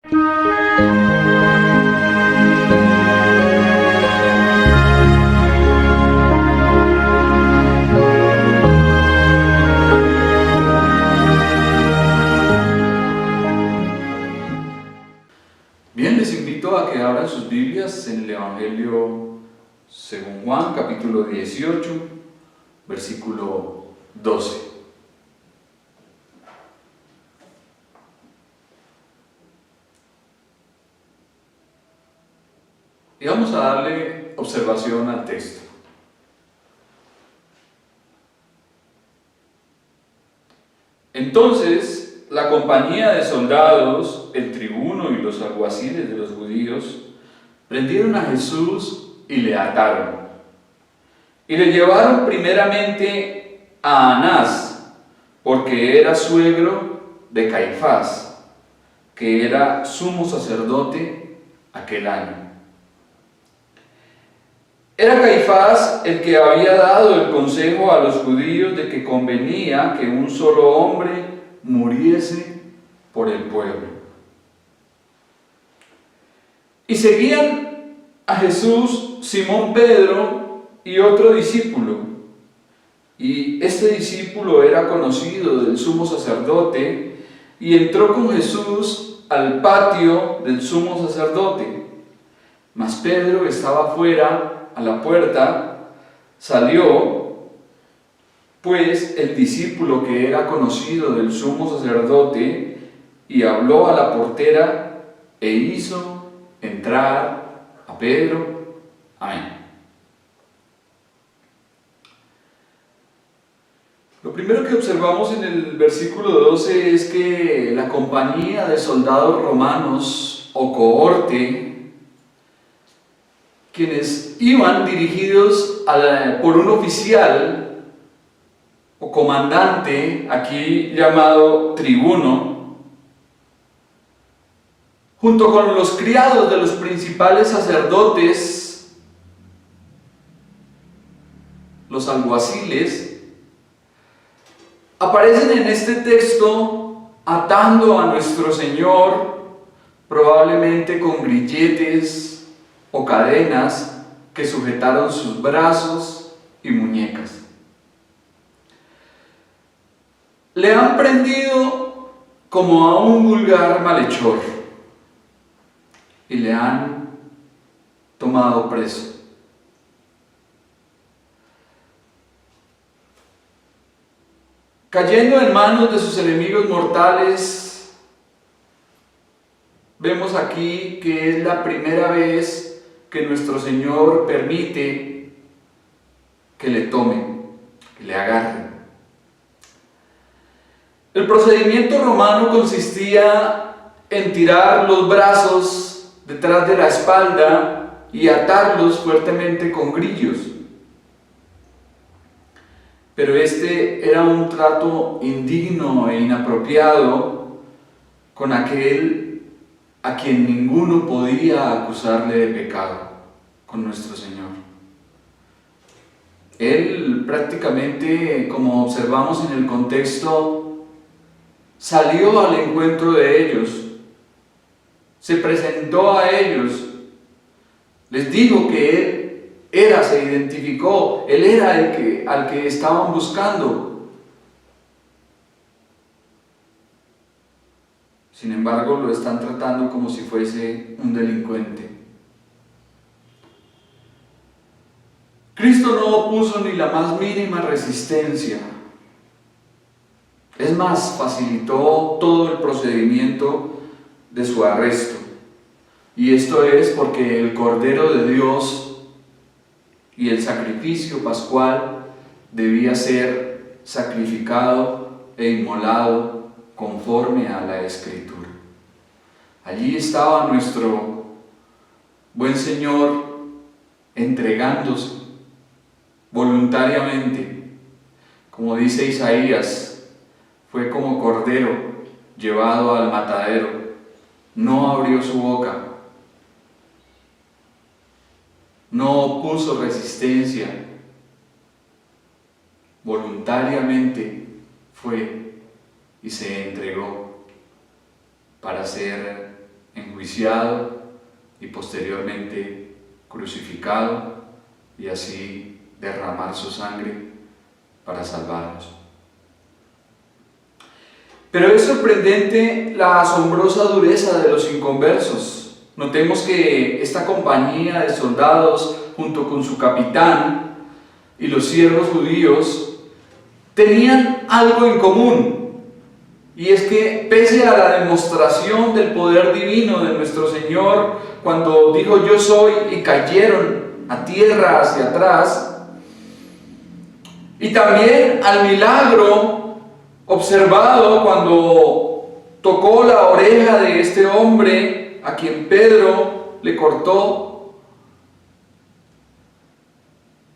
Bien, les invito a que abran sus Biblias en el Evangelio según Juan, capítulo 18, versículo 12. Y vamos a darle observación al texto. Entonces, la compañía de soldados, el tribuno y los alguaciles de los judíos prendieron a Jesús y le ataron. Y le llevaron primeramente a Anás, porque era suegro de Caifás, que era sumo sacerdote aquel año. Era Caifás el que había dado el consejo a los judíos de que convenía que un solo hombre muriese por el pueblo. Y seguían a Jesús Simón Pedro y otro discípulo. Y este discípulo era conocido del sumo sacerdote y entró con Jesús al patio del sumo sacerdote. Mas Pedro estaba fuera a la puerta. Salió pues el discípulo que era conocido del sumo sacerdote y habló a la portera e hizo entrar a Pedro. Amén. Lo primero que observamos en el versículo 12 es que la compañía de soldados romanos o cohorte, quienes iban dirigidos por un oficial o comandante, aquí llamado tribuno, junto con los criados de los principales sacerdotes, los alguaciles, aparecen en este texto atando a nuestro Señor, probablemente con grilletes o cadenas que sujetaron sus brazos y muñecas. Le han prendido como a un vulgar malhechor y le han tomado preso. Cayendo en manos de sus enemigos mortales, vemos aquí que es la primera vez que nuestro Señor permite que le tomen, que le agarren. El procedimiento romano consistía en tirar los brazos detrás de la espalda y atarlos fuertemente con grillos. Pero este era un trato indigno e inapropiado con aquel a quien ninguno podía acusarle de pecado, con nuestro Señor. Él prácticamente, como observamos en el contexto, salió al encuentro de ellos, se presentó a ellos, les dijo que Él se identificó, Él era al que estaban buscando. Sin embargo, lo están tratando como si fuese un delincuente. Cristo no opuso ni la más mínima resistencia. Es más, facilitó todo el procedimiento de su arresto. Y esto es porque el Cordero de Dios y el sacrificio pascual debía ser sacrificado e inmolado conforme a la Escritura. Allí estaba nuestro buen Señor entregándose voluntariamente. Como dice Isaías, fue como cordero llevado al matadero, no abrió su boca, no opuso resistencia, voluntariamente fue y se entregó para ser enjuiciado y posteriormente crucificado y así derramar su sangre para salvarnos. Pero es sorprendente la asombrosa dureza de los inconversos. Notemos que esta compañía de soldados, junto con su capitán y los siervos judíos, tenían algo en común. Y es que pese a la demostración del poder divino de nuestro Señor, cuando dijo yo soy y cayeron a tierra hacia atrás, y también al milagro observado cuando tocó la oreja de este hombre a quien Pedro le cortó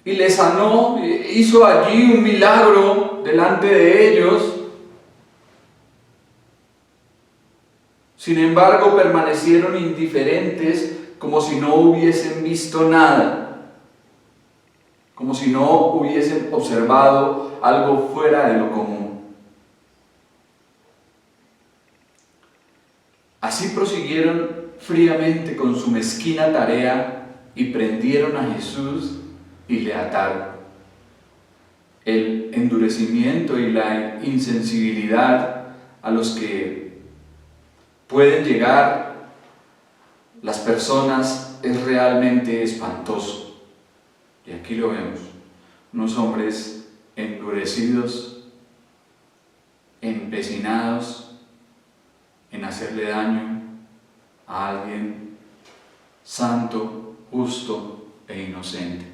y le sanó, hizo allí un milagro delante de ellos. Sin embargo, permanecieron indiferentes, como si no hubiesen visto nada, como si no hubiesen observado algo fuera de lo común. Así prosiguieron fríamente con su mezquina tarea y prendieron a Jesús y le ataron. El endurecimiento y la insensibilidad a los que pueden llegar las personas es realmente espantoso. Y aquí lo vemos, unos hombres endurecidos, empecinados en hacerle daño a alguien santo, justo e inocente.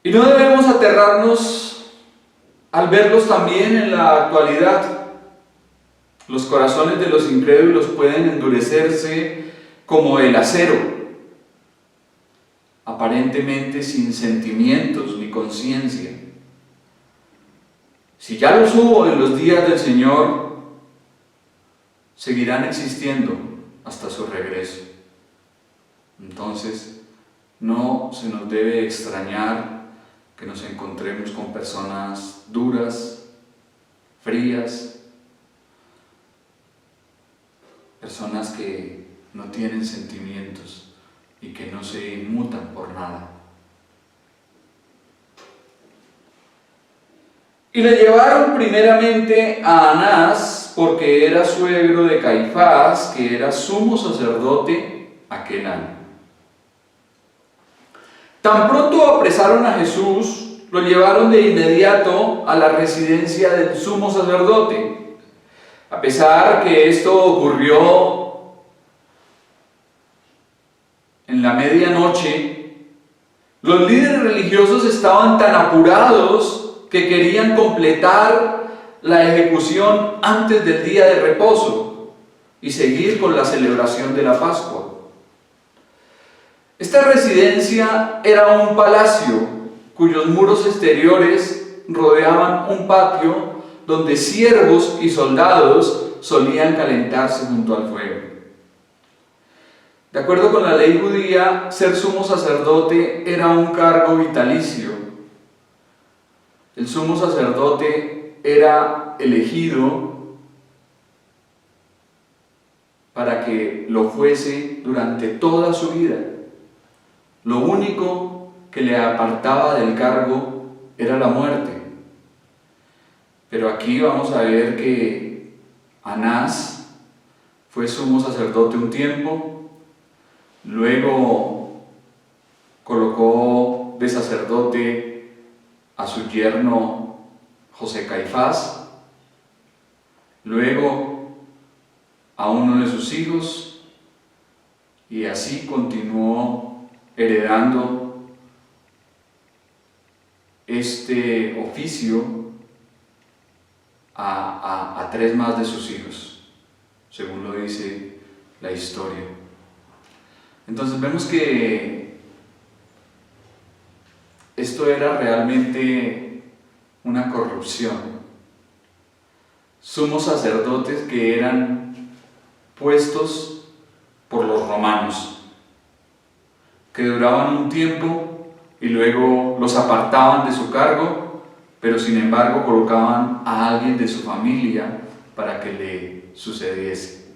Y no debemos aterrarnos al verlos también en la actualidad. Los corazones de los incrédulos pueden endurecerse como el acero, aparentemente sin sentimientos ni conciencia. Si ya los hubo en los días del Señor, seguirán existiendo hasta su regreso. Entonces, no se nos debe extrañar que nos encontremos con personas duras, frías, personas que no tienen sentimientos y que no se inmutan por nada. Y le llevaron primeramente a Anás, porque era suegro de Caifás, que era sumo sacerdote aquel año. Tan pronto apresaron a Jesús, lo llevaron de inmediato a la residencia del sumo sacerdote. A pesar que esto ocurrió en la medianoche, los líderes religiosos estaban tan apurados que querían completar la ejecución antes del día de reposo y seguir con la celebración de la Pascua. Esta residencia era un palacio cuyos muros exteriores rodeaban un patio donde siervos y soldados solían calentarse junto al fuego. De acuerdo con la ley judía, ser sumo sacerdote era un cargo vitalicio. El sumo sacerdote era elegido para que lo fuese durante toda su vida. Lo único que le apartaba del cargo era la muerte. Pero aquí vamos a ver que Anás fue sumo sacerdote un tiempo, luego colocó de sacerdote a su yerno José Caifás, luego a uno de sus hijos, y así continuó heredando este oficio a tres más de sus hijos, según lo dice la historia. Entonces vemos que esto era realmente una corrupción. Sumos sacerdotes que eran puestos por los romanos, que duraban un tiempo y luego los apartaban de su cargo, pero sin embargo colocaban a alguien de su familia para que le sucediese.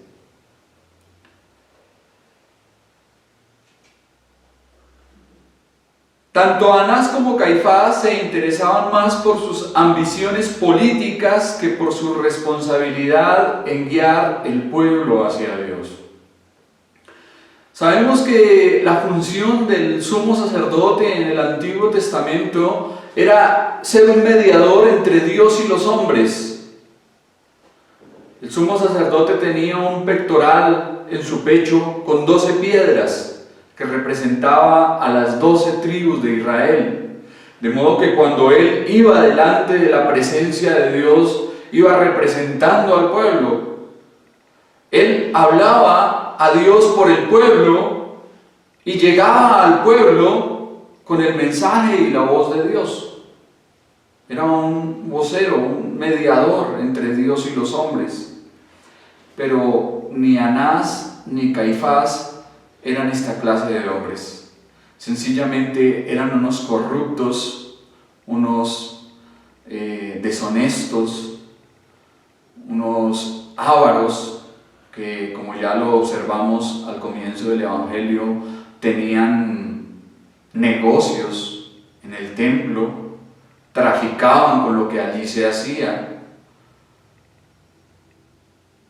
Tanto Anás como Caifás se interesaban más por sus ambiciones políticas que por su responsabilidad en guiar el pueblo hacia Dios. Sabemos que la función del sumo sacerdote en el Antiguo Testamento era ser un mediador entre Dios y los hombres. El sumo sacerdote tenía un pectoral en su pecho con 12 piedras que representaba a las 12 tribus de Israel. De modo que cuando él iba delante de la presencia de Dios, iba representando al pueblo. Él hablaba a Dios por el pueblo y llegaba al pueblo con el mensaje y la voz de Dios. Era un vocero, un mediador entre Dios y los hombres. Pero ni Anás ni Caifás eran esta clase de hombres. Sencillamente eran unos corruptos, unos deshonestos, unos ávaros que, como ya lo observamos al comienzo del Evangelio, tenían negocios en el templo, traficaban con lo que allí se hacía.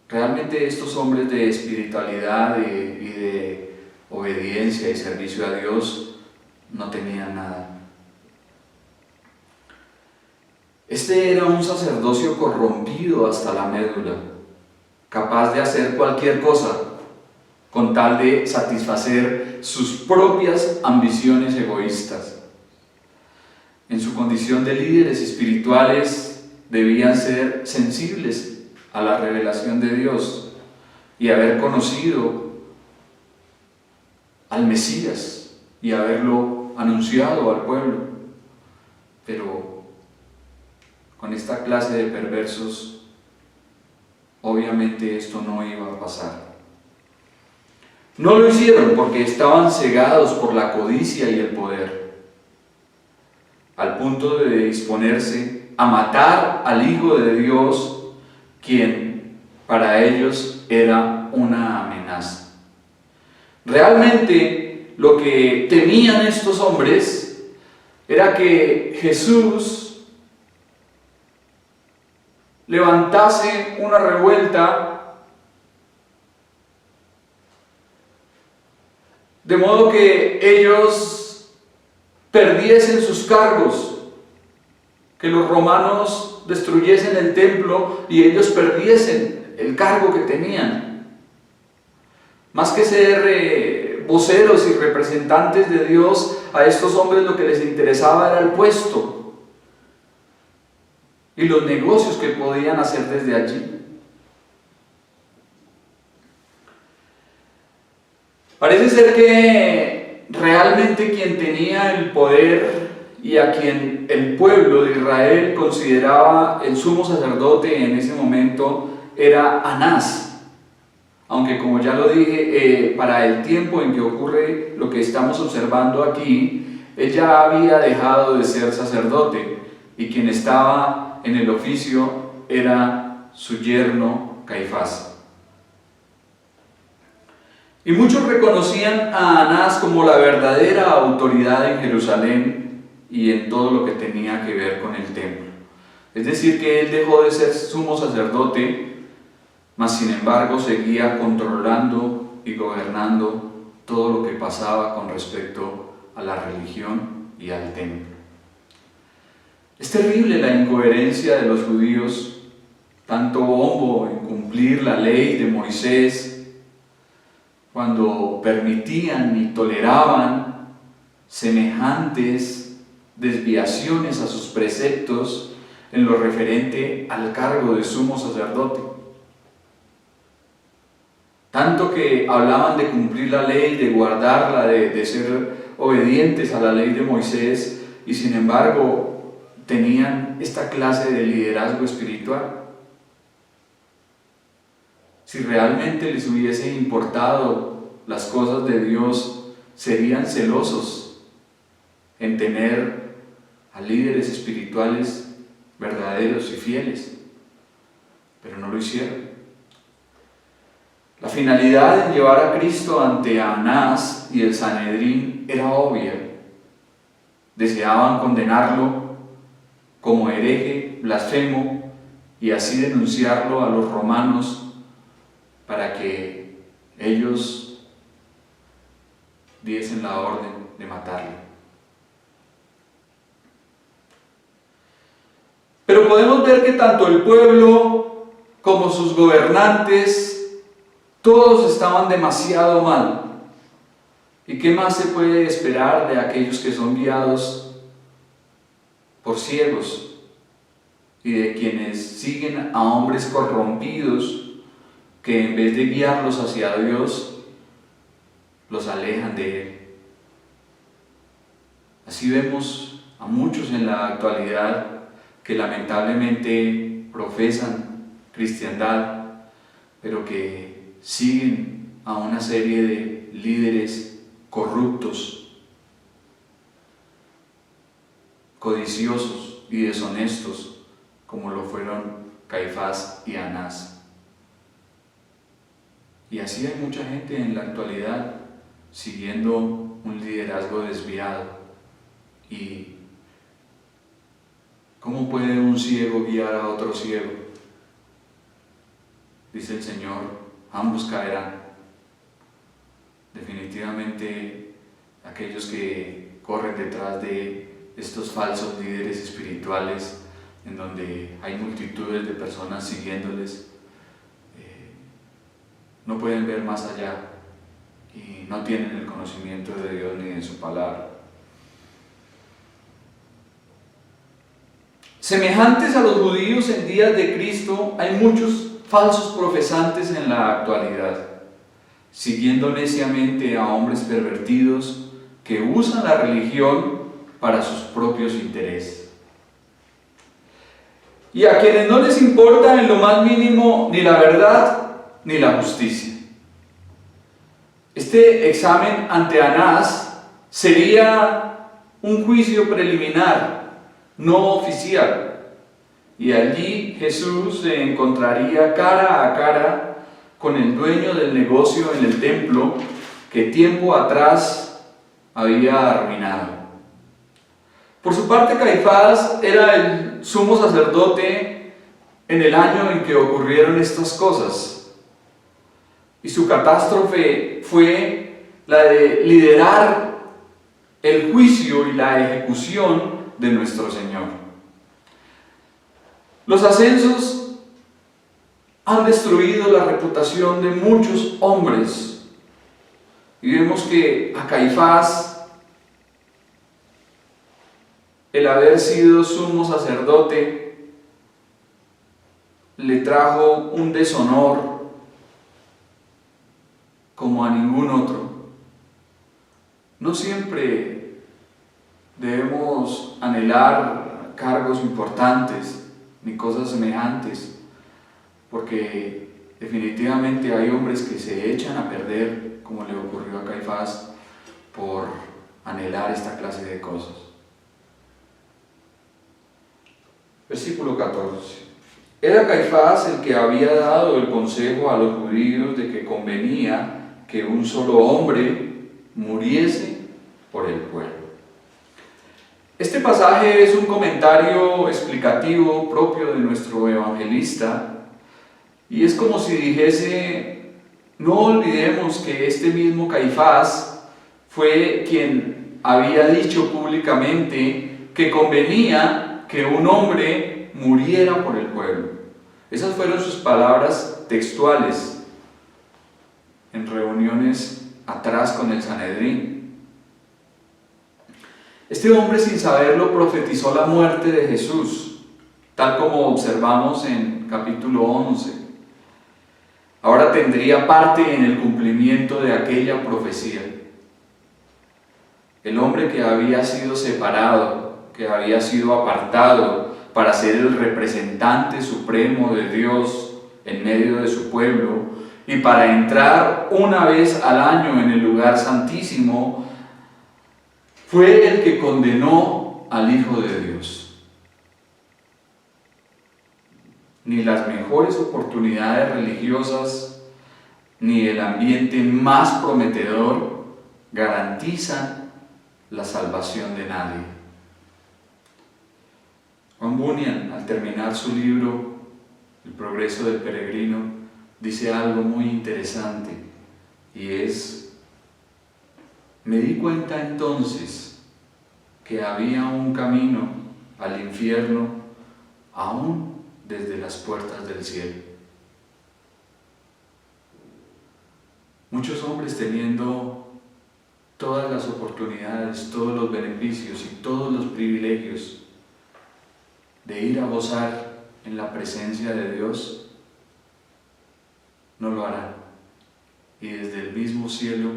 Realmente estos hombres de espiritualidad y de obediencia y servicio a Dios no tenían nada. Este era un sacerdocio corrompido hasta la médula, capaz de hacer cualquier cosa con tal de satisfacer sus propias ambiciones egoístas. En su condición de líderes espirituales debían ser sensibles a la revelación de Dios y haber conocido al Mesías y haberlo anunciado al pueblo. Pero con esta clase de perversos, obviamente esto no iba a pasar. No lo hicieron porque estaban cegados por la codicia y el poder, al punto de disponerse a matar al Hijo de Dios, quien para ellos era una amenaza. Realmente lo que temían estos hombres era que Jesús levantase una revuelta de modo que ellos perdiesen sus cargos, que los romanos destruyesen el templo y ellos perdiesen el cargo que tenían. Más que ser voceros y representantes de Dios, a estos hombres lo que les interesaba era el puesto y los negocios que podían hacer desde allí. Parece ser que realmente quien tenía el poder y a quien el pueblo de Israel consideraba el sumo sacerdote en ese momento era Anás. Aunque, como ya lo dije, para el tiempo en que ocurre lo que estamos observando aquí, él ya había dejado de ser sacerdote y quien estaba en el oficio era su yerno Caifás. Y muchos reconocían a Anás como la verdadera autoridad en Jerusalén y en todo lo que tenía que ver con el templo. Es decir, que él dejó de ser sumo sacerdote, mas sin embargo seguía controlando y gobernando todo lo que pasaba con respecto a la religión y al templo. Es terrible la incoherencia de los judíos, tanto como en cumplir la ley de Moisés, cuando permitían y toleraban semejantes desviaciones a sus preceptos en lo referente al cargo de sumo sacerdote. Tanto que hablaban de cumplir la ley, de guardarla, de ser obedientes a la ley de Moisés, y sin embargo tenían esta clase de liderazgo espiritual. Si realmente les hubiese importado las cosas de Dios, serían celosos en tener a líderes espirituales verdaderos y fieles, pero no lo hicieron. La finalidad de llevar a Cristo ante Anás y el Sanedrín era obvia. Deseaban condenarlo como hereje, blasfemo, y así denunciarlo a los romanos para que ellos diesen la orden de matarle. Pero podemos ver que tanto el pueblo como sus gobernantes, todos estaban demasiado mal. ¿Y qué más se puede esperar de aquellos que son guiados por ciegos y de quienes siguen a hombres corrompidos que en vez de guiarlos hacia Dios, los alejan de Él? Así vemos a muchos en la actualidad que lamentablemente profesan cristiandad, pero que siguen a una serie de líderes corruptos, codiciosos y deshonestos, como lo fueron Caifás y Anás. Y así hay mucha gente en la actualidad siguiendo un liderazgo desviado. ¿Y cómo puede un ciego guiar a otro ciego? Dice el Señor, ambos caerán. Definitivamente aquellos que corren detrás de estos falsos líderes espirituales, en donde hay multitudes de personas siguiéndoles, no pueden ver más allá y no tienen el conocimiento de Dios ni de su palabra. Semejantes a los judíos en días de Cristo, hay muchos falsos profesantes en la actualidad, siguiendo neciamente a hombres pervertidos que usan la religión para sus propios intereses. Y a quienes no les importa en lo más mínimo ni la verdad ni la justicia. Este examen ante Anás sería un juicio preliminar, no oficial, y allí Jesús se encontraría cara a cara con el dueño del negocio en el templo que tiempo atrás había arruinado. Por su parte, Caifás era el sumo sacerdote en el año en que ocurrieron estas cosas, y su catástrofe fue la de liderar el juicio y la ejecución de nuestro Señor. Los ascensos han destruido la reputación de muchos hombres, y vemos que a Caifás, el haber sido sumo sacerdote, le trajo un deshonor como a ningún otro. No siempre debemos anhelar cargos importantes ni cosas semejantes, porque definitivamente hay hombres que se echan a perder, como le ocurrió a Caifás, por anhelar esta clase de cosas. Versículo 14. Era Caifás el que había dado el consejo a los judíos de que convenía que un solo hombre muriese por el pueblo. Este pasaje es un comentario explicativo propio de nuestro evangelista, y es como si dijese: no olvidemos que este mismo Caifás fue quien había dicho públicamente que convenía que un hombre muriera por el pueblo. Esas fueron sus palabras textuales en reuniones atrás con el Sanedrín. Este hombre, sin saberlo, profetizó la muerte de Jesús, tal como observamos en capítulo 11. Ahora tendría parte en el cumplimiento de aquella profecía. El hombre que había sido separado, que había sido apartado para ser el representante supremo de Dios en medio de su pueblo, y para entrar una vez al año en el lugar santísimo, fue el que condenó al Hijo de Dios. ni las mejores oportunidades religiosas, ni el ambiente más prometedor garantizan la salvación de nadie. Juan Bunyan, al terminar su libro El progreso del peregrino, dice algo muy interesante, y es: me di cuenta entonces que había un camino al infierno aún desde las puertas del cielo. Muchos hombres, teniendo todas las oportunidades, todos los beneficios y todos los privilegios de ir a gozar en la presencia de Dios, no lo harán. Y desde el mismo cielo,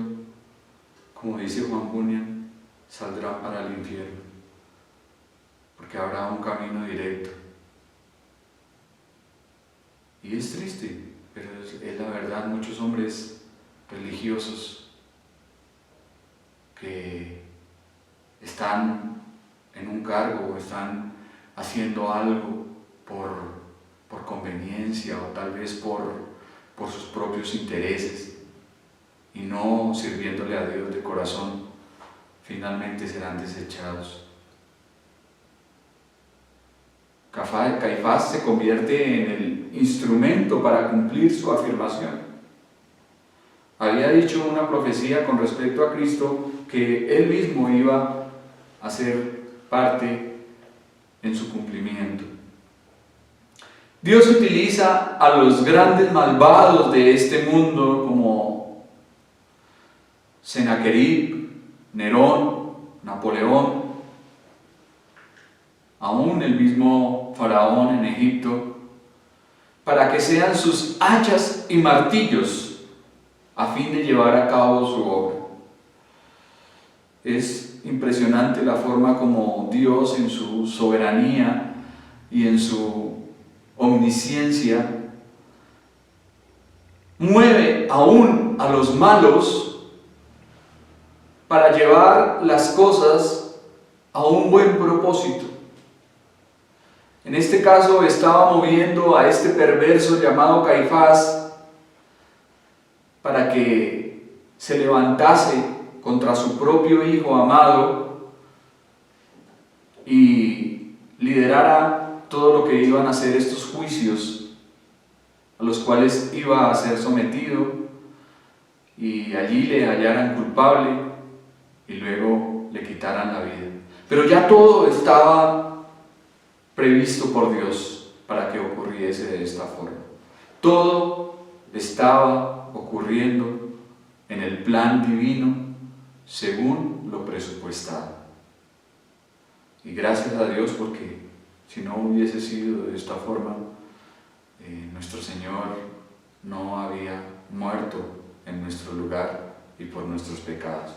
como dice Juan Bunyan, saldrán para el infierno, porque habrá un camino directo. Y es triste, pero es la verdad. Muchos hombres religiosos que están en un cargo o están haciendo algo por conveniencia o tal vez por sus propios intereses y no sirviéndole a Dios de corazón, finalmente serán desechados. Caifás se convierte en el instrumento para cumplir su afirmación. Había dicho una profecía con respecto a Cristo que él mismo iba a ser parte en su cumplimiento. Dios utiliza a los grandes malvados de este mundo como Sennacherib, Nerón, Napoleón, aún el mismo faraón en Egipto, para que sean sus hachas y martillos a fin de llevar a cabo su obra. Es impresionante la forma como Dios, en su soberanía y en su omnisciencia, mueve aún a los malos para llevar las cosas a un buen propósito. En este caso estaba moviendo a este perverso llamado Caifás para que se levantase contra su propio hijo amado y liderara todo lo que iban a ser estos juicios a los cuales iba a ser sometido, y allí le hallaran culpable y luego le quitaran la vida. Pero ya todo estaba previsto por Dios para que ocurriese de esta forma. Todo estaba ocurriendo en el plan divino según lo presupuestado. Y gracias a Dios, porque si no hubiese sido de esta forma, nuestro Señor no había muerto en nuestro lugar y por nuestros pecados.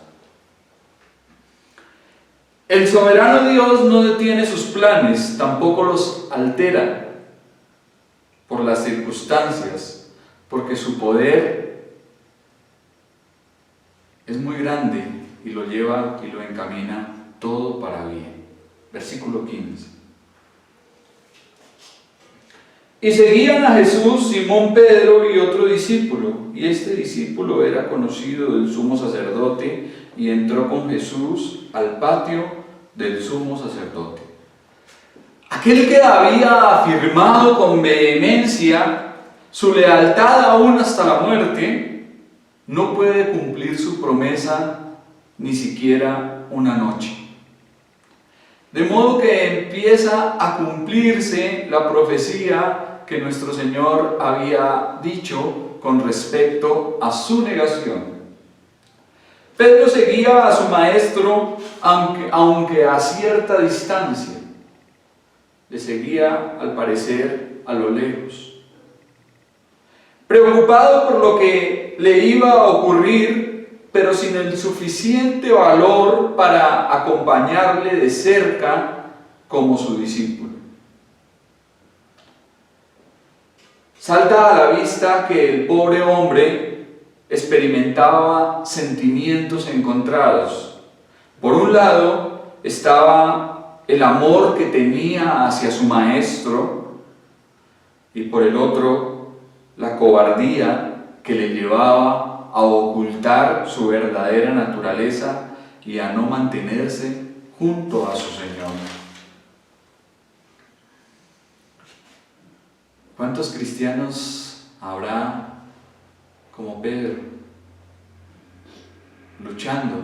El soberano Dios no detiene sus planes, tampoco los altera por las circunstancias, porque su poder es muy grande y lo lleva y lo encamina todo para bien. Versículo 15. Y seguían a Jesús Simón Pedro y otro discípulo, y este discípulo era conocido del sumo sacerdote, y entró con Jesús al patio del sumo sacerdote. Aquel que había afirmado con vehemencia su lealtad aún hasta la muerte, no puede cumplir su promesa ni siquiera una noche. De modo que empieza a cumplirse la profecía que nuestro Señor había dicho con respecto a su negación. Pedro seguía a su maestro, aunque a cierta distancia. Le seguía, al parecer, a lo lejos. Preocupado por lo que le iba a ocurrir, pero sin el suficiente valor para acompañarle de cerca como su discípulo. Salta a la vista que el pobre hombre experimentaba sentimientos encontrados. Por un lado estaba el amor que tenía hacia su maestro, y por el otro la cobardía que le llevaba a ocultar su verdadera naturaleza y a no mantenerse junto a su Señor. ¿Cuántos cristianos habrá como Pedro, luchando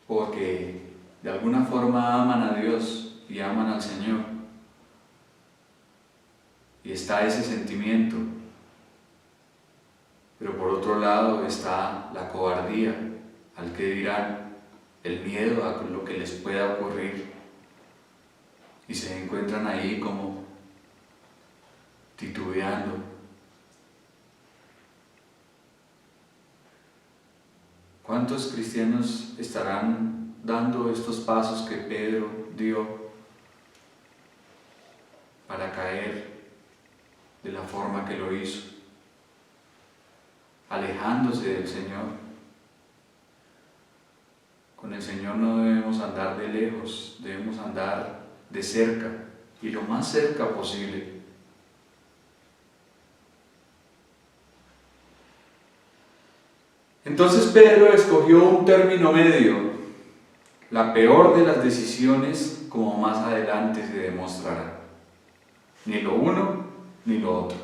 porque de alguna forma aman a Dios y aman al Señor? Y está ese sentimiento, pero por otro lado está la cobardía, al que dirán, el miedo a lo que les pueda ocurrir, y se encuentran ahí como titubeando. ¿Cuántos cristianos estarán dando estos pasos que Pedro dio para caer de la forma que lo hizo, alejándose del Señor? Con el Señor no debemos andar de lejos, debemos andar de cerca, y lo más cerca posible. Entonces Pedro escogió un término medio, la peor de las decisiones, como más adelante se demostrará. Ni lo uno ni lo otro.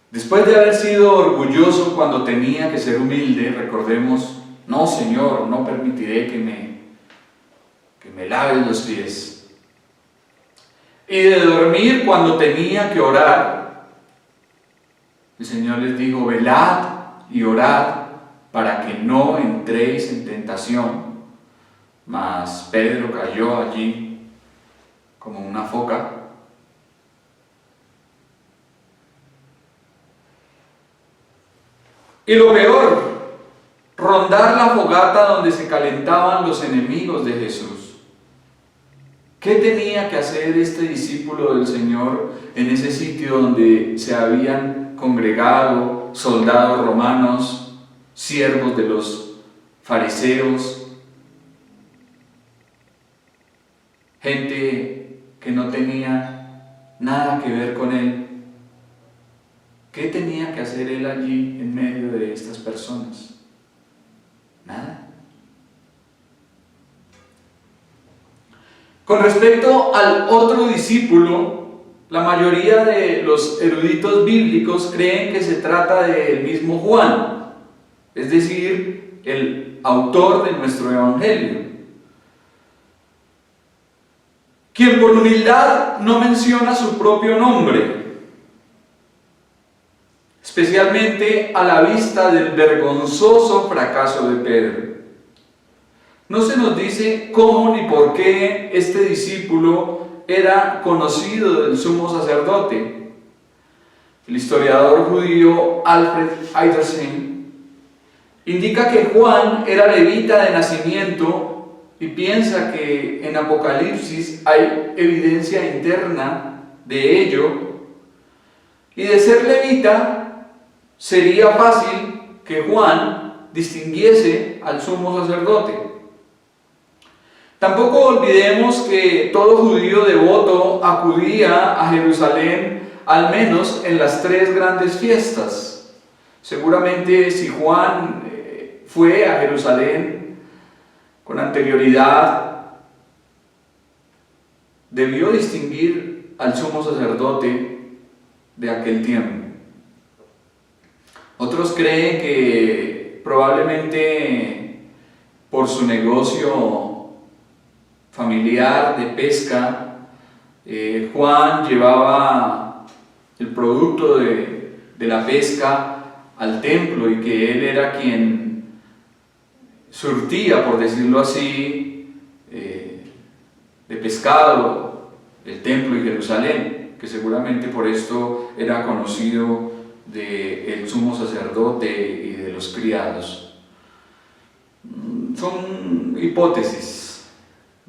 Después de haber sido orgulloso cuando tenía que ser humilde, recordemos, no, Señor, no permitiré que me laves los pies. Y de dormir cuando tenía que orar, el Señor les dijo, velad y orad para que no entréis en tentación. Mas Pedro cayó allí como una foca. Y lo peor, rondar la fogata donde se calentaban los enemigos de Jesús. ¿Qué tenía que hacer este discípulo del Señor en ese sitio donde se habían congregado soldados romanos, siervos de los fariseos, gente que no tenía nada que ver con él? ¿Qué tenía que hacer él allí en medio de estas personas? Nada. Con respecto al otro discípulo, la mayoría de los eruditos bíblicos creen que se trata del mismo Juan, es decir, el autor de nuestro Evangelio, quien por humildad no menciona su propio nombre, especialmente a la vista del vergonzoso fracaso de Pedro. No se nos dice cómo ni por qué este discípulo era conocido del sumo sacerdote. El historiador judío Alfred Edersheim indica que Juan era levita de nacimiento y piensa que en Apocalipsis hay evidencia interna de ello, y de ser levita sería fácil que Juan distinguiese al sumo sacerdote. Tampoco olvidemos que todo judío devoto acudía a Jerusalén al menos en las 3 grandes fiestas. Seguramente si Juan fue a Jerusalén con anterioridad, debió distinguir al sumo sacerdote de aquel tiempo. Otros creen que probablemente por su negocio familiar de pesca, Juan llevaba el producto de la pesca al templo, y que él era quien surtía, por decirlo así, de pescado el templo de Jerusalén, que seguramente por esto era conocido del sumo sacerdote y de los criados. Son hipótesis.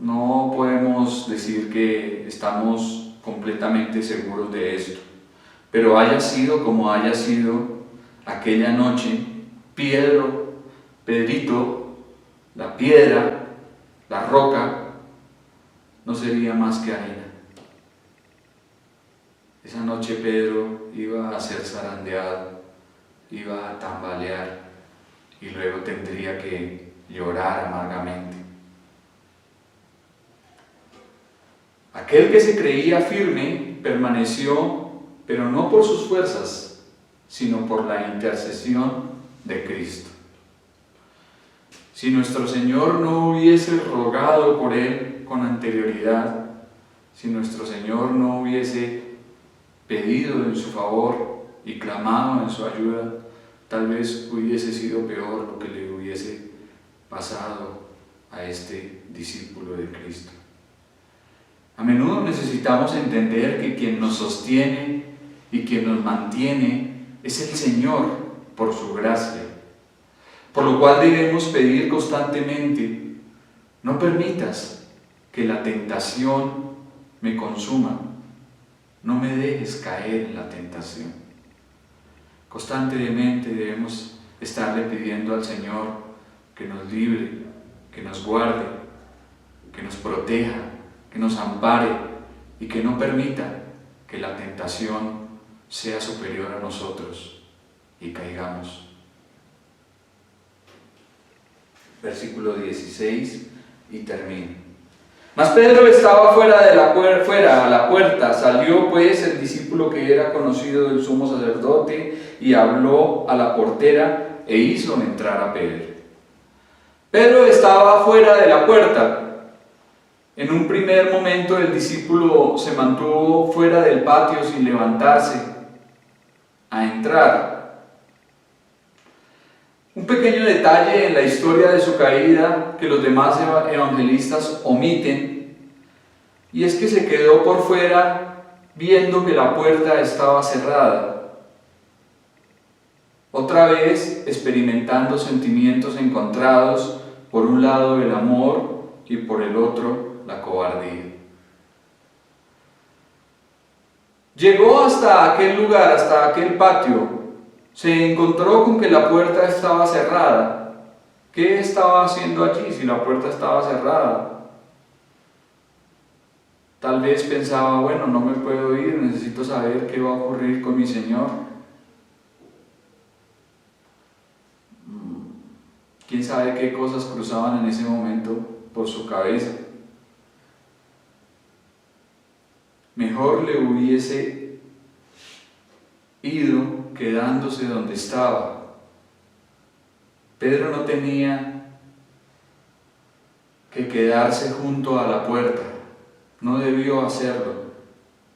No podemos decir que estamos completamente seguros de esto, pero haya sido como haya sido, aquella noche, Pedrito, la piedra, la roca, no sería más que arena. Esa noche Pedro iba a ser zarandeado, iba a tambalear y luego tendría que llorar amargamente. Aquel que se creía firme permaneció, pero no por sus fuerzas, sino por la intercesión de Cristo. Si nuestro Señor no hubiese rogado por él con anterioridad, si nuestro Señor no hubiese pedido en su favor y clamado en su ayuda, tal vez hubiese sido peor lo que le hubiese pasado a este discípulo de Cristo. A menudo necesitamos entender que quien nos sostiene y quien nos mantiene es el Señor por su gracia, por lo cual debemos pedir constantemente: no permitas que la tentación me consuma, no me dejes caer en la tentación. Constantemente debemos estarle pidiendo al Señor que nos libre, que nos guarde, que nos proteja, que nos ampare y que no permita que la tentación sea superior a nosotros y caigamos. Versículo 16 y termino. Mas Pedro estaba fuera a la puerta. Salió pues el discípulo que era conocido del sumo sacerdote y habló a la portera e hizo entrar a Pedro. Pedro estaba fuera de la puerta. En un primer momento el discípulo se mantuvo fuera del patio sin levantarse a entrar. Un pequeño detalle en la historia de su caída que los demás evangelistas omiten, y es que se quedó por fuera viendo que la puerta estaba cerrada. Otra vez experimentando sentimientos encontrados, por un lado el amor y por el otro la cobardía. Llegó hasta aquel lugar, hasta aquel patio. Se encontró con que la puerta estaba cerrada. ¿Qué estaba haciendo allí si la puerta estaba cerrada? Tal vez pensaba: bueno, no me puedo ir, necesito saber qué va a ocurrir con mi Señor. ¿Quién sabe qué cosas cruzaban en ese momento por su cabeza? Mejor le hubiese ido quedándose donde estaba. Pedro no tenía que quedarse junto a la puerta, no debió hacerlo.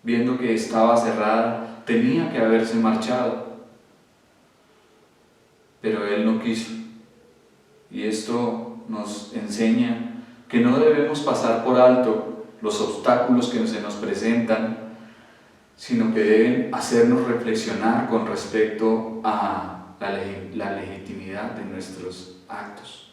Viendo que estaba cerrada, tenía que haberse marchado, pero él no quiso. Y esto nos enseña que no debemos pasar por alto los obstáculos que se nos presentan, sino que deben hacernos reflexionar con respecto a la legitimidad de nuestros actos.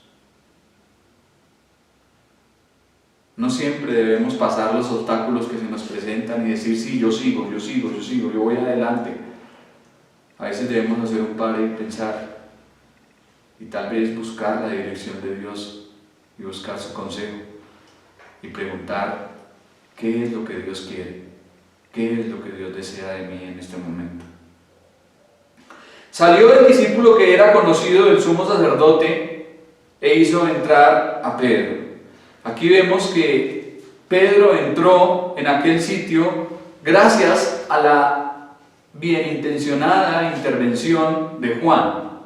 No siempre debemos pasar los obstáculos que se nos presentan y decir: sí, yo sigo, yo voy adelante. A veces debemos hacer un pare y pensar, y tal vez buscar la dirección de Dios y buscar su consejo y preguntar: ¿qué es lo que Dios quiere? ¿Qué es lo que Dios desea de mí en este momento? Salió el discípulo que era conocido del sumo sacerdote e hizo entrar a Pedro. Aquí vemos que Pedro entró en aquel sitio gracias a la bienintencionada intervención de Juan.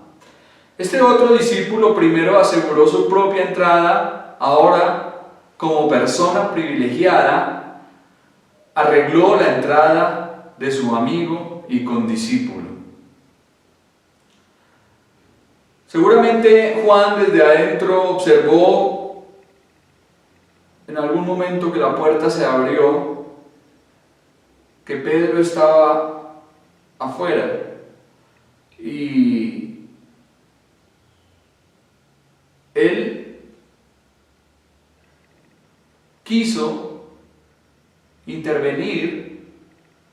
Este otro discípulo primero aseguró su propia entrada, ahora como persona privilegiada arregló la entrada de su amigo y condiscípulo. Seguramente Juan desde adentro observó en algún momento que la puerta se abrió, que Pedro estaba afuera, y él quiso intervenir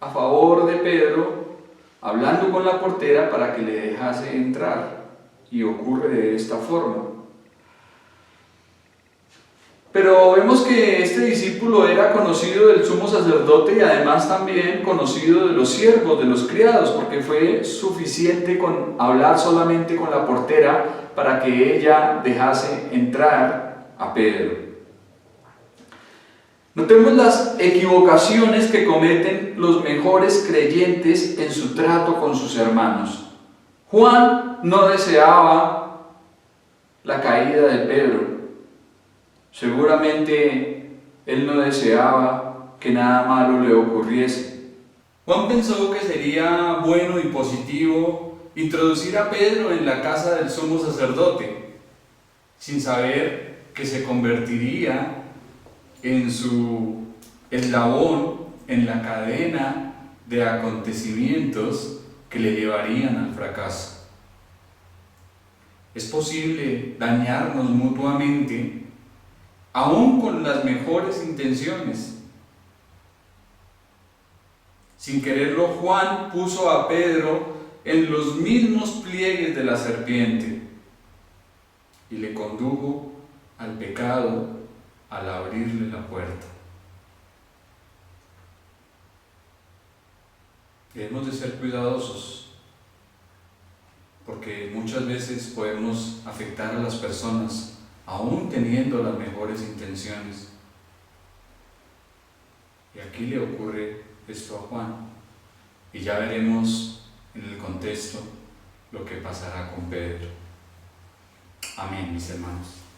a favor de Pedro, hablando con la portera para que le dejase entrar, y ocurre de esta forma. Pero vemos que este discípulo era conocido del sumo sacerdote y además también conocido de los siervos, de los criados, porque fue suficiente con hablar solamente con la portera para que ella dejase entrar a Pedro. Notemos las equivocaciones que cometen los mejores creyentes en su trato con sus hermanos. Juan no deseaba la caída de Pedro. Seguramente él no deseaba que nada malo le ocurriese. Juan pensó que sería bueno y positivo introducir a Pedro en la casa del sumo sacerdote, sin saber que se convertiría en su eslabón en la cadena de acontecimientos que le llevarían al fracaso. Es posible dañarnos mutuamente, aún con las mejores intenciones. Sin quererlo, Juan puso a Pedro en los mismos pliegues de la serpiente y le condujo al pecado al abrirle la puerta. Debemos de ser cuidadosos, porque muchas veces podemos afectar a las personas, aún teniendo las mejores intenciones. Y aquí le ocurre esto a Juan, y ya veremos en el contexto lo que pasará con Pedro. Amén, mis hermanos.